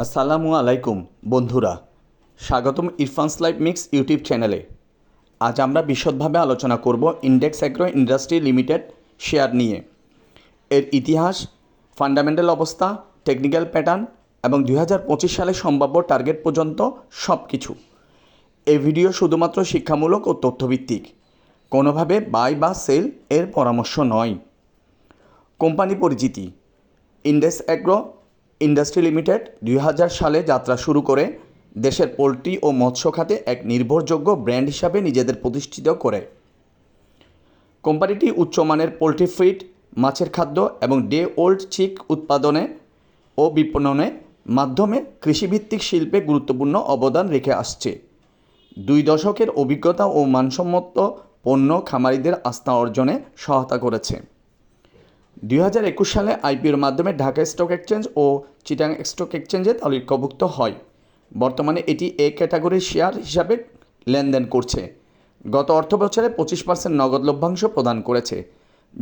আসসালামু আলাইকুম বন্ধুরা, স্বাগতম ইরফানস লাইভ মিক্স ইউটিউব চ্যানেলে। আজ আমরা বিশদভাবে আলোচনা করব index agro industry limited share নিয়ে, এর ইতিহাস, ফান্ডামেন্টাল অবস্থা, টেকনিক্যাল প্যাটার্ন এবং 2025 সালে সম্ভাব্য টার্গেট পর্যন্ত সব কিছু। এই ভিডিও শুধুমাত্র শিক্ষামূলক ও তথ্যভিত্তিক, কোনোভাবে বাই বা সেল এর পরামর্শ নয়। কোম্পানি পরিচিতি: ইন্ডেক্স অ্যাগ্রো ইন্ডাস্ট্রি লিমিটেড 2000 সালে যাত্রা শুরু করে দেশের পোলট্রি ও মৎস্য খাতে এক নির্ভরযোগ্য ব্র্যান্ড হিসাবে নিজেদের প্রতিষ্ঠিত করে। কোম্পানিটি উচ্চমানের পোলট্রি ফিড, মাছের খাদ্য এবং ডে ওল্ড চিক উৎপাদনে ও বিপণনে মাধ্যমে কৃষিভিত্তিক শিল্পে গুরুত্বপূর্ণ অবদান রেখে আসছে। 2 দশকের অভিজ্ঞতা ও মানসম্মত পণ্য খামারিদের আস্থা অর্জনে সহায়তা করেছে। 2021 সালে আইপিওর মাধ্যমে ঢাকা স্টক এক্সচেঞ্জ ও চিটাগাং স্টক এক্সচেঞ্জে তালিকাভুক্ত হয়। বর্তমানে এটি এ ক্যাটাগরির শেয়ার হিসাবে লেনদেন করছে। গত অর্থবছরে 25% নগদ লভ্যাংশ প্রদান করেছে,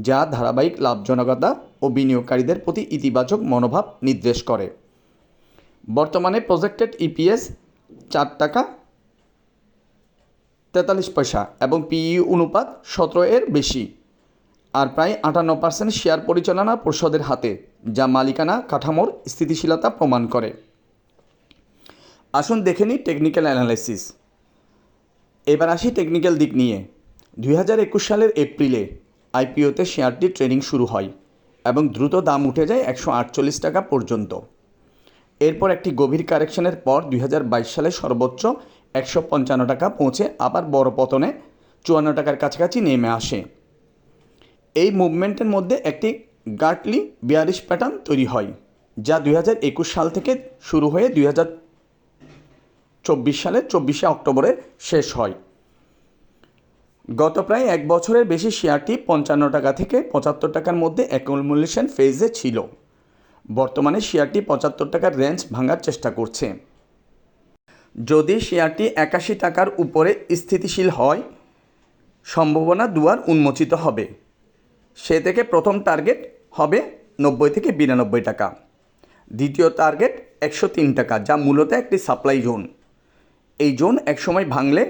যা ধারাবাহিক লাভজনকতা ও বিনিয়োগকারীদের প্রতি ইতিবাচক মনোভাব নির্দেশ করে। বর্তমানে প্রজেক্টেড ইপিএস 4 টাকা 43 পয়সা এবং পিই অনুপাত 17 এর বেশি, আর প্রায় 58% শেয়ার পরিচালনা পর্ষদের হাতে, যা মালিকানা কাঠামোর স্থিতিশীলতা প্রমাণ করে। আসুন দেখে নিই টেকনিক্যাল অ্যানালাইসিস। এবার আসি টেকনিক্যাল দিক নিয়ে। 2021 সালের এপ্রিলে আইপিওতে শেয়ারটি ট্রেডিং শুরু হয় এবং দ্রুত দাম উঠে যায় 148 টাকা পর্যন্ত। এরপর একটি গভীর কারেকশনের পর 2022 সালে সর্বোচ্চ 155 টাকা পৌঁছে আবার বড় পতনে 54 টাকার কাছাকাছি নেমে আসে। এই মুভমেন্টের মধ্যে একটি গার্টলি বিয়ারিশ প্যাটার্ন তৈরি হয়, যা 2021 সাল থেকে শুরু হয়ে 2024 সালের 24শে অক্টোবরে শেষ হয়। গত প্রায় 1 বছরের বেশি শেয়ারটি 55 টাকা থেকে 75 টাকার মধ্যে অ্যাকুমুলেশন ফেজে ছিল। বর্তমানে শেয়ারটি 75 টাকার রেঞ্জ ভাঙার চেষ্টা করছে। যদি শেয়ারটি 81 টাকার উপরে স্থিতিশীল হয়, সম্ভাবনা দুয়ার উন্মোচিত হবে। সে থেকে প্রথম টার্গেট হবে 90 থেকে 92 টাকা। দ্বিতীয় টার্গেট 103 টাকা, যা মূলত একটি সাপ্লাই জোন। এই জোন একসময় ভাঙলে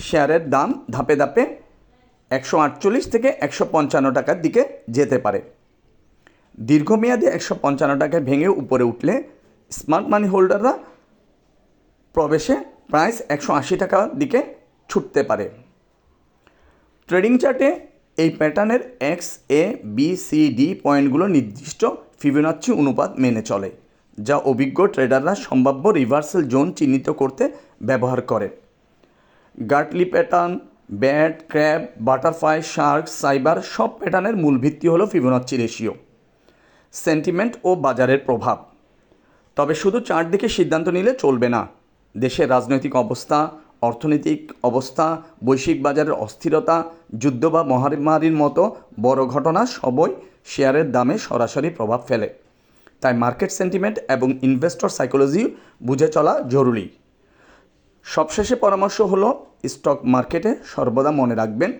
শেয়ারের দাম ধাপে ধাপে 148 থেকে 155 টাকার দিকে যেতে পারে। দীর্ঘমেয়াদে 155 টাকায় ভেঙে উপরে উঠলে স্মার্ট মানি হোল্ডাররা প্রবেশে প্রাইস 180 টাকার দিকে ছুটতে পারে। ট্রেডিং চার্টে এই প্যাটার্নের এক্স, এ, বি, সি, ডি পয়েন্টগুলো নির্দিষ্ট ফিবোনাচ্চি অনুপাত মেনে চলে, যা অভিজ্ঞ ট্রেডাররা সম্ভাব্য রিভার্সাল জোন চিহ্নিত করতে ব্যবহার করে। Gartley pattern, bat, crab, butterfly, shark, cypher সব প্যাটার্নের মূল ভিত্তি হলো ফিবোনাচ্চি রেশিও। সেন্টিমেন্ট ও বাজারের প্রভাব: তবে শুধু চার্ট দেখে সিদ্ধান্ত নিলে চলবে না। দেশের রাজনৈতিক অবস্থা, অর্থনৈতিক অবস্থা, বৈশ্বিক বাজারের অস্থিরতা, যুদ্ধ বা মহামারীর মতো বড় ঘটনা সবই শেয়ারের দামে সরাসরি প্রভাব ফেলে। তাই মার্কেট সেন্টিমেন্ট এবং ইনভেস্টর সাইকোলজি বুঝে চলা জরুরি। সবশেষে পরামর্শ হলো, স্টক মার্কেটে সর্বদা মনে রাখবেন,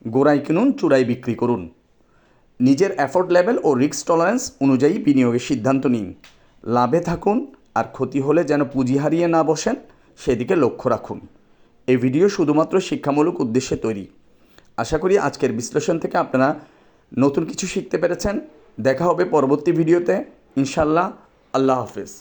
গোড়ায় কিনুন, চূড়ায় বিক্রি করুন। নিজের অ্যাফোর্ড লেভেল ও রিস্ক টলারেন্স অনুযায়ী বিনিয়োগের সিদ্ধান্ত নিন। লাভে থাকুন, আর ক্ষতি হলে যেন পুঁজি হারিয়ে না বসেন সেদিকে লক্ষ্য রাখুন। এই ভিডিও শুধুমাত্র শিক্ষামূলক উদ্দেশ্যে তৈরি। আশা করি আজকের বিশ্লেষণ থেকে আপনারা নতুন কিছু শিখতে পেরেছেন। দেখা হবে পরবর্তী ভিডিওতে ইনশাল্লাহ। আল্লাহ হাফেজ।